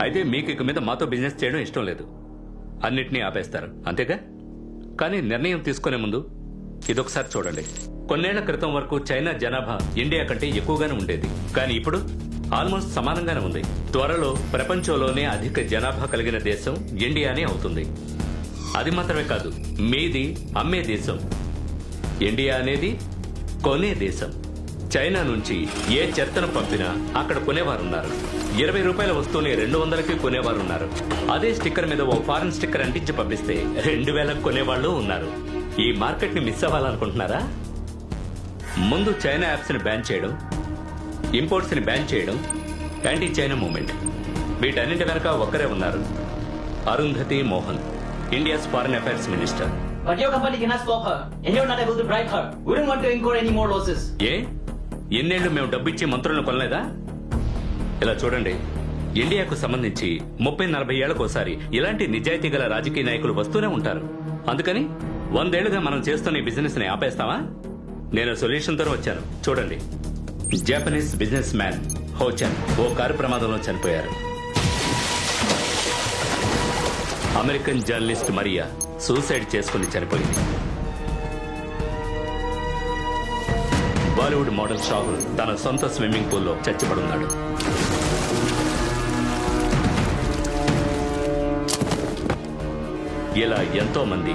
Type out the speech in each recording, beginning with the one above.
అయితే మీకు ఇక మీద మాతో బిజినెస్ చేయడం ఇష్టం లేదు, అన్నిటినీ ఆపేస్తారు అంతేగా? కానీ నిర్ణయం తీసుకునే ముందు ఇదొకసారి చూడండి. కొన్నేళ్ల క్రితం వరకు చైనా జనాభా ఇండియా కంటే ఎక్కువగానే ఉండేది, కానీ ఇప్పుడు ఆల్మోస్ట్ సమానంగానే ఉంది. త్వరలో ప్రపంచంలోనే అధిక జనాభా కలిగిన దేశం ఇండియానే అవుతుంది. అది మాత్రమే కాదు, మీది అమ్మే దేశం. ఇండియా అనేది కొనే దేశం. చైనా నుంచి ఏ చెత్తను పంపినా అక్కడ కొనేవారున్నారు. 20 రూపాయల వస్తువుని 200కి కొనేవారున్నారు. అదే స్టిక్కర్ మీద ఓ ఫారెన్ స్టిక్కర్ అంటించి పంపిస్తే 2000కి కొనేవాళ్ళు ఉన్నారు. ఈ మార్కెట్ ని మిస్ అవ్వాలనుకుంటున్నారా? ముందు చైనా యాప్స్ ని బ్యాన్ చేయడం, ఇంపోర్ట్స్ ని బ్యాన్ చేయడం, యాంటీ చైనా మూవ్మెంట్, వీటన్నింటి వెనక ఒక్కరే ఉన్నారు, Arundhati Mohan, India's foreign affairs minister. But your company cannot stop her, and you're not able to bribe her. We don't want to incur any more losses. ఏ ఎన్నేళ్లు మేము డబ్బిచ్చి మంత్రులను కొనలేదా? ఇలా చూడండి, ఇండియాకు సంబంధించి 30-40 ఏళ్లకోసారి ఇలాంటి నిజాయితీ గల రాజకీయ నాయకులు వస్తూనే ఉంటారు. అందుకని 100 ఏళ్లుగా మనం చేస్తున్న ఈ బిజినెస్ ని ఆపేస్తావా? నేను సొల్యూషన్ తో వచ్చాను. చూడండి, జపనీస్ బిజినెస్ మ్యాన్ హోచన్ ఓ కారు ప్రమాదంలో చనిపోయారు. అమెరికన్ జర్నలిస్ట్ మరియా సూసైడ్ చేసుకుని చనిపోయింది. బాలీవుడ్ మోడల్ షాహుల్ తన సొంత స్విమ్మింగ్ పూల్లో చచ్చిపడున్నాడు. ఇలా ఎంతో మంది.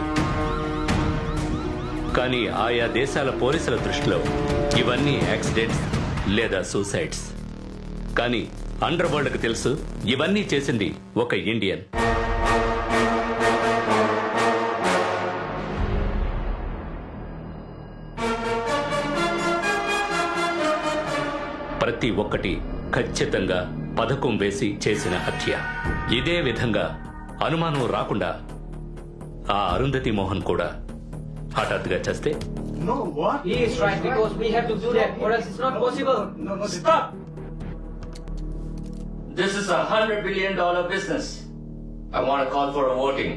కానీ ఆయా దేశాల పోలీసుల దృష్టిలో ఇవన్నీ యాక్సిడెంట్స్ లేదా సూసైడ్స్. కానీ అండర్ వరల్డ్ కు తెలుసు, ఇవన్నీ చేసింది ఒక ఇండియన్. ప్రతి ఒక్కటి ఖచ్చితంగా పథకం వేసి చేసిన హత్య. ఇదే విధంగా అనుమానం రాకుండా ఆ అరుంధతి మోహన్ కూడా హఠాత్తుగా చస్తే? No, what? He is right, because we have to do that, or else it's not possible. No, Stop! This is $100 billion business. I want to call for a voting.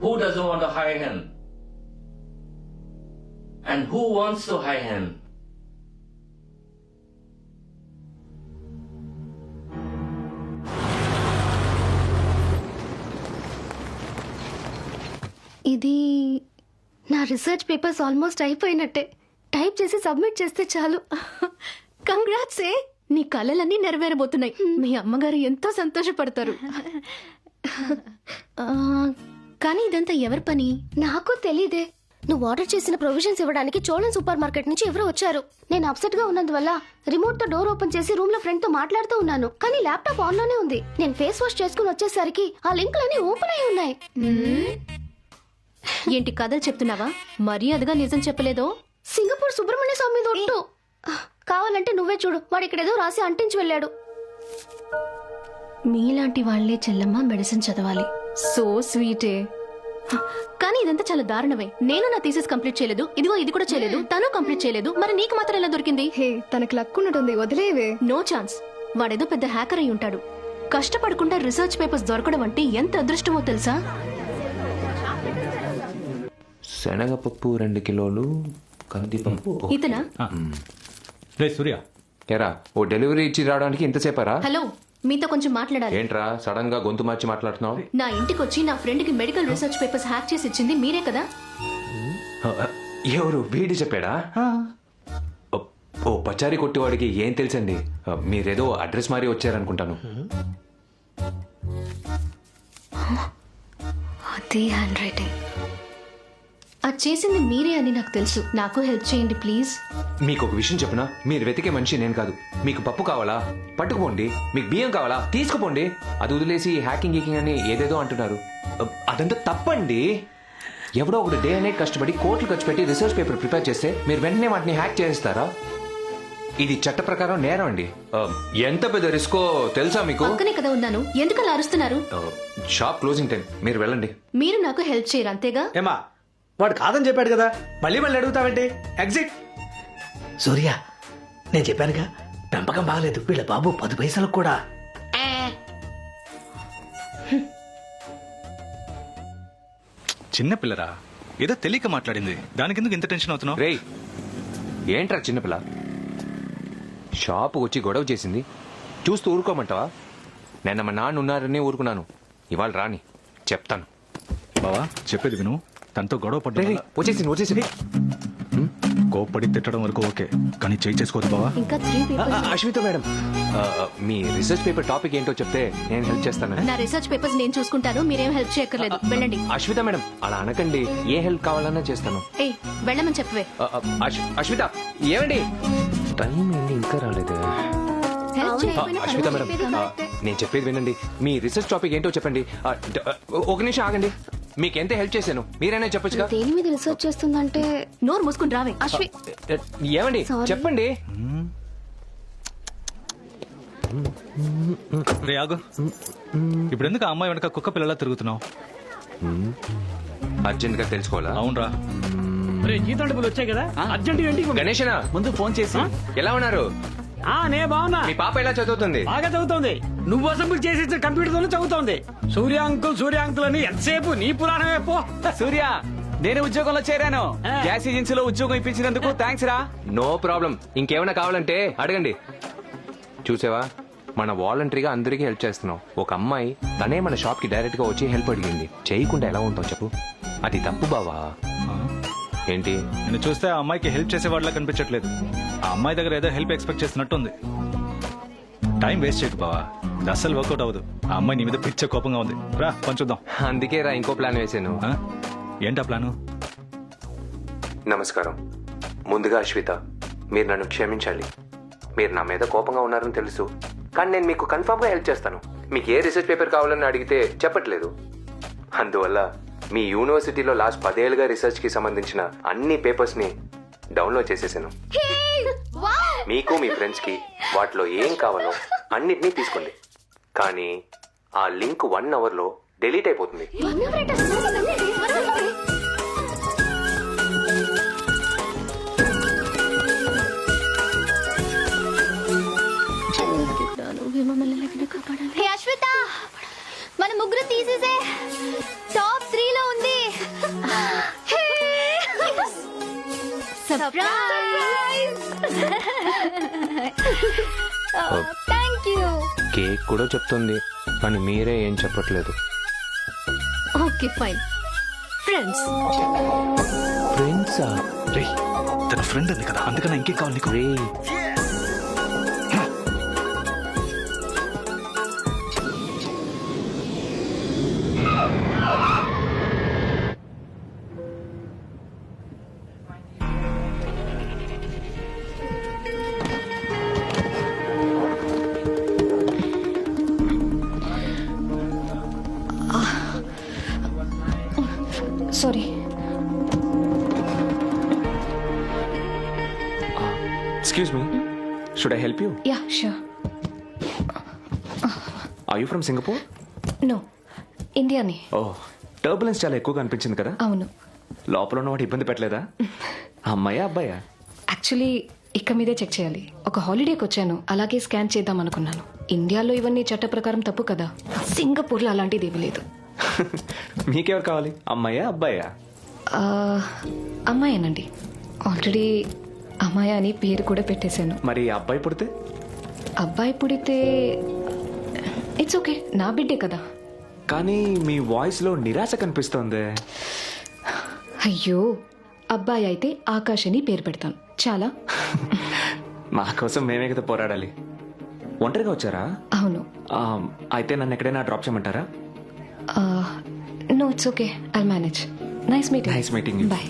Who doesn't want to hire him? And who wants to hire him? ఇది నా research papers almost అయిపోయినట్టే. Type చేసి submit చేస్తే చాలు. Congrats. నీ కలలన్నీ నెరవేరబోతున్నాయి. మీ అమ్మగారు ఎంతో సంతోషపడతారు. కానీ ఇదంతా ఎవరి పని? నాకు తెలీదే. నువ్వు ఆర్డర్ చేసిన ప్రొవిజన్స్ ఇవ్వడానికి చోళన్ సూపర్ మార్కెట్ నుంచి ఎవరో వచ్చారు. నేను అప్సెట్ గా ఉన్నందువల్ల రిమోట్ తో డోర్ ఓపెన్ చేసి రూమ్ లో ఫ్రెండ్ తో మాట్లాడుతూ ఉన్నాను, కానీ ల్యాప్టాప్ ఆన్ లోనే ఉంది. నేను ఫేస్ వాష్ చేసుకుని వచ్చేసరికి ఆ లింకులన్నీ ఓపెన్ అయి ఉన్నాయి. ఏంటి కథలు చెప్తున్నావా? మర్యాదగా నిజం చెప్పలేదో? సింగపూర్ సుబ్రహ్మణ్య స్వామి దొట్టు. కావాలంటే నువ్వే చూడు, వాడు ఇక్కడేదో రాసి అంటించి వెళ్ళాడు. మీలాంటి వాళ్లే చెల్లమ్మ మెడిసిన్ చదవాలి. సో స్వీటే. కానీ ఇదంతా చాలా దారుణమే. నేను నా థీసిస్ కంప్లీట్ చేయలేదు, ఇదిగో ఇది కూడా చేయలేదు, తను కంప్లీట్ చేయలేదు. మరి నీకు మాత్రం ఎలా దొరికింది? హే, తనకు లక్ ఉన్నట్టుంది, వదిలేవే. No chance. వాడేదో పెద్ద హ్యాకర్ అయి ఉంటాడు. కష్టపడకుండా రీసెర్చ్ పేపర్స్ దొరకడం అంటే ఎంత అదృష్టమో తెలుసా? శనగపప్పు 2 కిలోలు, కందిపప్పు. ఇతనా? రే సూర్య, ఎరా ఓ డెలివరీ ఇచ్చి రావడానికి ఇంతసేపరా? హలో, మీతో కొంచెం మాట్లాడాలి. ఏంట్రా సడన్ గా గొంతు మార్చి మాట్లాడుతున్నావు? నా ఇంటికి వచ్చి నా ఫ్రెండ్ కి మెడికల్ రీసెర్చ్ పేపర్స్ హ్యాక్ చేసి ఇచ్చింది మీరే కదా? ఎవరు? వీడి చెప్పాడా? ఓ పచారీ కొట్టివాడికి ఏం తెలుసండి? మీరేదో అడ్రస్ మారి వచ్చారనుకుంటాను. అదే హ్యాండ్ రైటింగ్. అది చేసింది మీరే అని నాకు తెలుసు. నాకు హెల్ప్ చేయండి ప్లీజ్. మీకు ఒక విషయం చెప్పనా? మీరు వెతికే మనిషి నేను కాదు. మీకు పప్పు కావాలా? పట్టుకుపోండి. మీకు బియ్యం కావాలా? తీసుకుపోండి. అది వదిలేసి హ్యాకింగ్ గీకింగ్ అని ఏదేదో అంటున్నారు. అదంతా తప్పండి. ఎవడో ఒకటి డే అండ్ నైట్ కష్టపడి కోట్లు ఖర్చు పెట్టి రీసెర్చ్ పేపర్ ప్రిపేర్ చేస్తే మీరు వెంటనే వాటిని హ్యాక్ చేస్తారా? ఇది చట్ట ప్రకారం నేరం అండి. ఎంత పెద్ద రిస్కో తెలుసా మీకు? పక్కనే కదా ఉన్నాను, ఎందుకు అలా అరుస్తున్నారు? షాప్ క్లోజింగ్ టైం, మీరు వెళ్ళండి. మీరు నాకు హెల్ప్ చేయరు అంతేగా? ఏమా వాడు కాదని చెప్పాడు కదా, మళ్ళీ మళ్ళీ అడుగుతావేంటి? ఎగ్జిట్. సూర్య, నేను చెప్పానుగా, పెంపకం బాగలేదు. వీళ్ళ బాబు 10 పైసలకు కూడా. చిన్న పిల్లరా, ఏదో తెలియక మాట్లాడింది, దానికి ఎందుకు ఇంత టెన్షన్ అవుతున్నావు? రేయ్, ఏంట్రా చిన్నపిల్ల? షాప్ వచ్చి గొడవ చేసింది చూస్తూ ఊరుకోమంటావా? నిన్న మా నాన్న ఉన్నారని ఊరుకున్నాను, ఇవాళ రాని చెప్తాను. బావా చెప్పేది విను, తనతో గొడవ పడ్డా వచ్చేసింది. కోప్పడి తిట్టడం వరకు ఓకే, కానీ చేయి చేసుకోవద్దు బావా. ఇంకా 3 పేపర్స్. అశ్విత మేడం, మీ రీసెర్చ్ పేపర్ టాపిక్ ఏంటో చెప్తే నేను హెల్ప్ చేస్తాను. నా రీసెర్చ్ పేపర్స్ నేను చూసుకుంటాను, మీరేం హెల్ప్ చేయక్కర్లేదు. వెళ్ళండి. అశ్విత మేడం అలా అనకండి, ఏ హెల్ప్ కావాలన్నా చేస్తాను. ఏ వెళ్ళమని చెప్పవే. అశ్విత ఏమండి, టైం ఏంటి ఇంకా రాలేదు. హెల్ప్ చేయకపోయినా అశ్విత మేడం, పర్వాలేదు. నేను చెప్పేది వినండి. మీ రీసెర్చ్ టాపిక్ ఏంటో చెప్పండి. ఒక నిమిషం ఆగండి, మీకు ఎంత హెల్ప్ చేశాను మీరైనా చెప్పొచ్చుగా. దేని మీద రీసెర్చ్ చేస్తుందంటే నోరు మూసుకుని రావే. అశ్వి ఏమండి Sorry. చెప్పండి. రే ఆగు, ఇప్పుడు ఎందుకు ఆ అమ్మాయి వెనక కుక్క పిల్లలా తిరుగుతున్నావు? అర్జెంట్ గా తెలుసుకోవాలా? అవునరా, జీతం డబ్బులు వచ్చాయి కదా, అర్జెంట్ ఏంటి? గణేషనా ముందు ఫోన్ చేసి ఎలా ఉన్నారు? నే బాగున్నా. మీ పాప ఎలా చదువుతుంది? బాగా చదువుతోంది. నువ్వు అసెంబ్లీ చేసేసిన కంప్యూటర్ తోనే చదువుతోంది. సూర్య అంకుల్ అని ఎంతసేపు నీ పురాణమే పో. సూర్య, నేను ఉద్యోగంలో చేరాను. గ్యాస్ ఏజెన్సీలో ఉద్యోగం ఇప్పించినందుకు థ్యాంక్స్ రా. నో ప్రాబ్లం, ఇంకేమైనా కావాలంటే అడగండి. చూసావా, మన వాలంటరీగా అందరికీ హెల్ప్ చేస్తున్నాం. ఒక అమ్మాయి తనే మన షాప్ కి డైరెక్ట్ గా వచ్చి హెల్ప్ అడిగింది. చేయకుండా ఎలా ఉంటావు చెప్పు, అది తప్పు బావా. ఏంటి నేను చూస్తే ఆ అమ్మాయికి హెల్ప్ చేసేవాళ్ళ కనిపించట్లేదు. ఆ అమ్మాయి దగ్గర ఏదో హెల్ప్ ఎక్స్పెక్ట్ చేస్తున్నట్టుంది. టైం వేస్ట్ చేయకు బావా, ఇది అస్సలు వర్కౌట్ అవ్వదు. ఆ అమ్మాయి నీ మీద పిచ్చ కోపంగా ఉంది. రా పంచుద్దాం. అందుకే రా ఇంకో ప్లాన్ వేసాను. ఆ? ఏంటా ప్లాను? నమస్కారం. ముందుగా అశ్విత, మీరు నన్ను క్షమించాలి. మీరు నా మీద కోపంగా ఉన్నారని తెలుసు, కానీ నేను మీకు కన్ఫర్మ్ గా హెల్ప్ చేస్తాను. మీకు ఏ రీసెర్చ్ పేపర్ కావాలని అడిగితే చెప్పట్లేదు. అందువల్ల మీ యూనివర్సిటీలో లాస్ట్ 10 ఏళ్ళుగా రీసెర్చ్ కి సంబంధించిన అన్ని పేపర్స్ ని డౌన్లోడ్ చేసేసాను. మీకు మీ ఫ్రెండ్స్ కి వాటిలో ఏం కావాలో అన్నిటినీ తీసుకోండి. కానీ ఆ లింక్ 1 అవర్ లో డిలీట్ అయిపోతుంది. హే అశ్విత, మన ముగ్గురు తీసేసే టాప్ 3 లో ఉంది. సర్ప్రైజ్. థాంక్యూ. కేక్ కూడా చెప్తుంది, కానీ మీరే ఏం చెప్పట్లేదు. Okay fine. ఫ్రెండ్స్. ఫ్రెండ్సా? రే, తన ఫ్రెండ్ ఉంది కదా, అందుకన్నా ఇంకేం కావాలి నీకు? రే, sorry. Excuse me, should I help you? Yeah sure. Are you from Singapore? No, ఇండియాని. ఓ, టర్బులెన్స్ చాలా ఎక్కువగా అనిపించింది కదా. అవును. లోపల ఉన్న వాటి ఇబ్బంది పెట్టలేదా? అమ్మాయా అబ్బాయా? యాక్చువల్లీ ఇక మీదే చెక్ చేయాలి. ఒక హాలిడేకి వచ్చాను, అలాగే స్కాన్ చేద్దాం అనుకున్నాను. ఇండియాలో ఇవన్నీ చట్ట ప్రకారం తప్పు కదా. సింగపూర్లో అలాంటిది ఏమీ లేదు. మీకెవరు కావాలి, అమ్మాయా అబ్బాయా? అమ్మాయేనండి. ఆల్రెడీ అమ్మాయి అని పేరు కూడా పెట్టేశాను. మరి అబ్బాయి పుడితే? అబ్బాయి పుడితే ఇట్స్ ఓకే, నా బిడ్డే కదా. కానీ మీ వాయిస్ లో నిరాశ కనిపిస్తోంది. అయ్యో, అబ్బాయి అయితే ఆకాష్ అని పేరు పెడతాను చాలా. మా కోసం మేమే కదా పోరాడాలి. ఒంటరిగా వచ్చారా? అవును. అయితే నన్ను ఎక్కడైనా డ్రాప్ చేయమంటారా? No, it's okay, I'll manage. Nice meeting. Nice meeting you. Bye.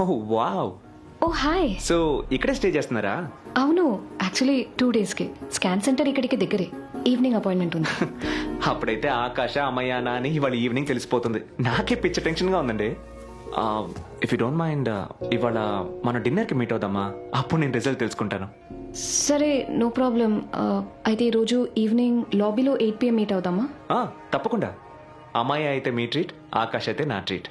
Oh wow. Oh hi. So ఇక్కడే స్టే చేస్తున్నారా? అవును, యాక్చువల్లీ 2 డేస్కి. స్కాన్ సెంటర్ ఇక్కడికి దగ్గరే. ఈవినింగ్ అపాయింట్మెంట్ ఉంది. అప్పుడైతే ఆకాశ అమ్మయ్యానా అని ఇవాళ ఈవినింగ్ తెలిసిపోతుంది. నాకే పిచ్చ టెన్షన్గా ఉందండి. ఇఫ్ యూ డోంట్ మైండ్ ఇవాళ మన డిన్నర్కి మీట్ అవుదామా? అప్పుడు నేను రిజల్ట్ తెలుసుకుంటాను. సరే, నో ప్రాబ్లం. అయితే ఈరోజు ఈవినింగ్ లాబీలో 8 PM మీట్ అవుదామా? తప్పకుండా. అమ్మాయి అయితే మీ ట్రీట్, ఆకాశ్ అయితే నా ట్రీట్.